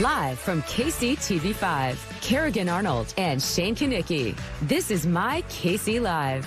Live from KC-TV5, Kerrigan Arnold and Shane Kanicki. This is My KC Live.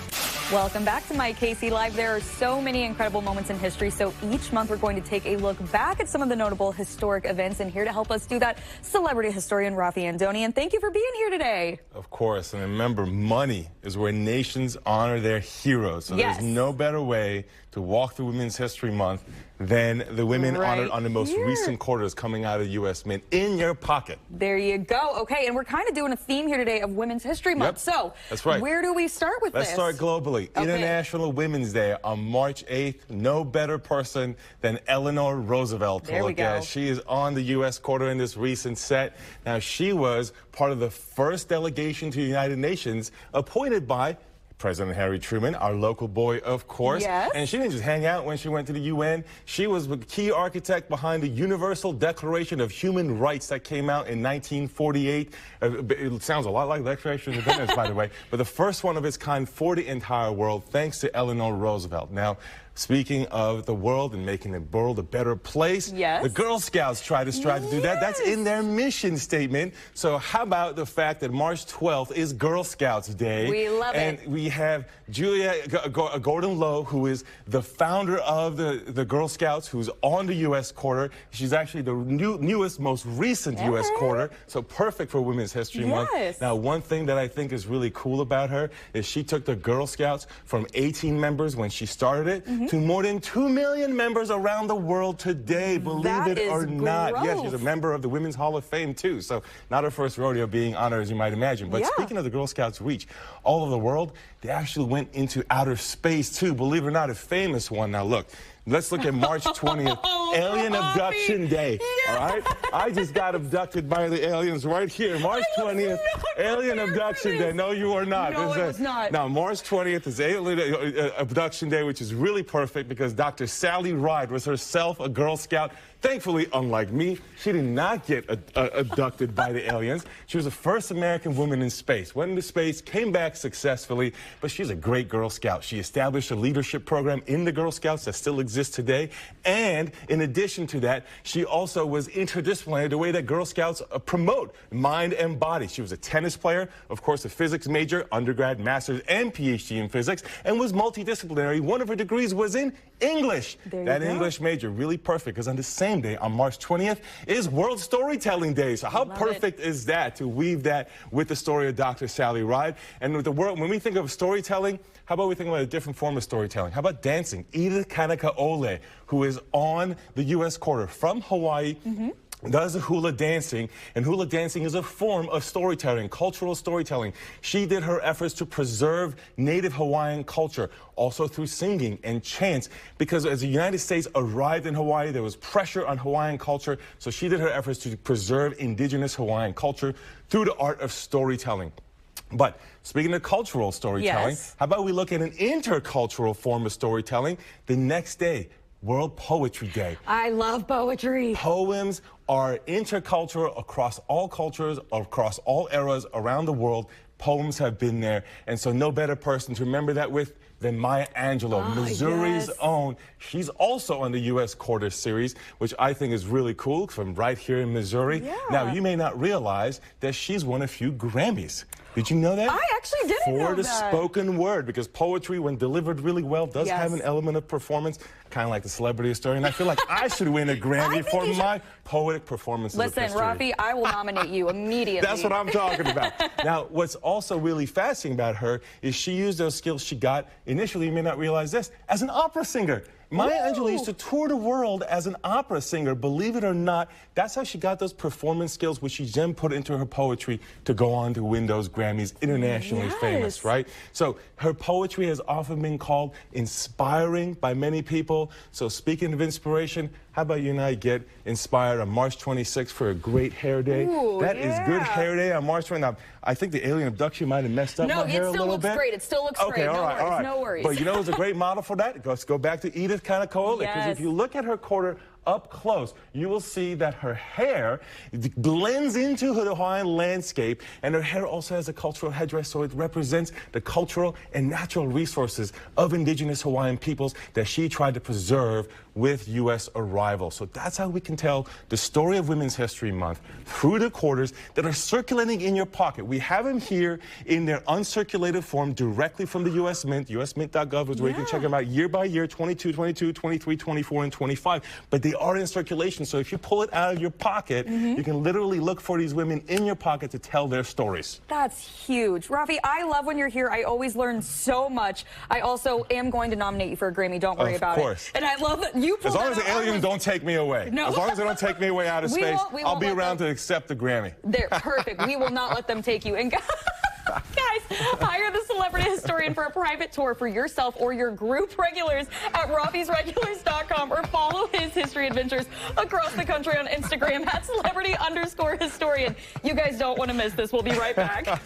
Welcome back to My KC Live. There are so many incredible moments in history, so each month we're going to take a look back at some of the notable historic events, and here to help us do that, celebrity historian Raffi Andonian. Thank you for being here today. Of course, and remember, money is where nations honor their heroes, so there's no better way to walk through Women's History Month than the women honored on the most recent quarters coming out of the U.S. Mint in your pocket. There you go. Okay, and we're kind of doing a theme here today of Women's History Month. So that's right. Where do we start with this? Let's start globally. Okay. International Women's Day on March 8th. No better person than Eleanor Roosevelt to look at. She is on the U.S. quarter in this recent set. Now, she was part of the first delegation to the United Nations appointed by President Harry Truman, our local boy, of course. Yes. And she didn't just hang out when she went to the UN. She was the key architect behind the Universal Declaration of Human Rights that came out in 1948. It sounds a lot like the Declaration of Independence, by the way, but the first one of its kind for the entire world, thanks to Eleanor Roosevelt. Now, speaking of the world and making the world a better place, the Girl Scouts try to strive to do that. That's in their mission statement. So how about the fact that March 12th is Girl Scouts Day? We love it. And we have Julia Gordon-Low, who is the founder of the Girl Scouts, who's on the U.S. quarter. She's actually the newest, most recent U.S. quarter, so perfect for Women's History Month. Now, one thing that I think is really cool about her is she took the Girl Scouts from 18 members when she started it to more than 2 million members around the world today, believe it or not. Yes, she's a member of the Women's Hall of Fame, too, so not her first rodeo being honored, as you might imagine. But speaking of the Girl Scouts' reach all over the world, they actually went into outer space, too, believe it or not, a famous one. Now, look. Let's look at March 20th, Alien Abduction Day, all right? I just got abducted by the aliens right here. March 20th, Alien Abduction Day. No, you are not. No, it was not. Now, March 20th is Alien Abduction Day, which is really perfect because Dr. Sally Ride was herself a Girl Scout. Thankfully, unlike me, she did not get abducted by the aliens. She was the first American woman in space. Went into space, came back successfully, but she's a great Girl Scout. She established a leadership program in the Girl Scouts that still exists today. And in addition to that, she also was interdisciplinary, the way that Girl Scouts promote mind and body. She was a tennis player, of course, a physics major, undergrad, master's, and PhD in physics, and was multidisciplinary. One of her degrees was in English. That English major, really perfect, because on the same day, on March 20th, is World Storytelling Day. So how perfect is that to weave that with the story of Dr. Sally Ride? And with the world, when we think of storytelling, how about we think about a different form of storytelling? How about dancing? Edith Kanaka-Ole, who is on the U.S. quarter from Hawaii, does hula dancing, and hula dancing is a form of storytelling, cultural storytelling. She did her efforts to preserve native Hawaiian culture, also through singing and chants, because as the United States arrived in Hawaii, there was pressure on Hawaiian culture, so she did her efforts to preserve indigenous Hawaiian culture through the art of storytelling. But speaking of cultural storytelling, how about we look at an intercultural form of storytelling the next day? World Poetry Day. I love poetry. Poems are intercultural across all cultures, across all eras around the world. Poems have been there, and so no better person to remember that with than Maya Angelou, Missouri's own. She's also on the U.S. Quarter Series, which I think is really cool, from right here in Missouri. Now, you may not realize that she's won a few Grammys. Did you know that? I actually didn't know that. For the spoken word, because poetry, when delivered really well, does have an element of performance, kind of like the celebrity historian. I feel like I should win a Grammy for my poetic performances. Listen, Raffi, I will nominate you immediately. That's what I'm talking about. Now, what's also really fascinating about her is she used those skills she got, initially, you may not realize this, as an opera singer. Maya Angelou used to tour the world as an opera singer, believe it or not. That's how she got those performance skills, which she then put into her poetry to go on to win those Grammys, internationally famous, right? So her poetry has often been called inspiring by many people. So speaking of inspiration, how about you and I get inspired on March 26th for a great hair day? That is good hair day on March 29th. Now, I think the alien abduction might have messed up my hair a little bit. No, it still looks great. It still looks great. All right. No worries. But you know who's a great model for that? Let's go back to Edith Kanaka-Ole, because if you look at her quarter up close, you will see that her hair blends into the Hawaiian landscape, and her hair also has a cultural headdress, so it represents the cultural and natural resources of indigenous Hawaiian peoples that she tried to preserve with U.S. arrival. So that's how we can tell the story of Women's History Month through the quarters that are circulating in your pocket. We have them here in their uncirculated form directly from the U.S. Mint. USMint.gov is where you can check them out year by year, 22, 22, 23, 24, and 25. But they are in circulation, so if you pull it out of your pocket, you can literally look for these women in your pocket to tell their stories. That's huge. Raffi, I love when you're here. I always learn so much. I also am going to nominate you for a Grammy. Don't worry about it. Of course. And I love that you pulled As long as the aliens don't take me away. No. As long as they don't take me away out of space, I'll be around to accept the Grammy. They're perfect. We will not let them take you. And guys, hire the celebrity historian for a private tour for yourself or your group regulars at Raffi'sRegulars.com, or follow his history adventures across the country on Instagram at @celebrity_historian. You guys don't want to miss this. We'll be right back.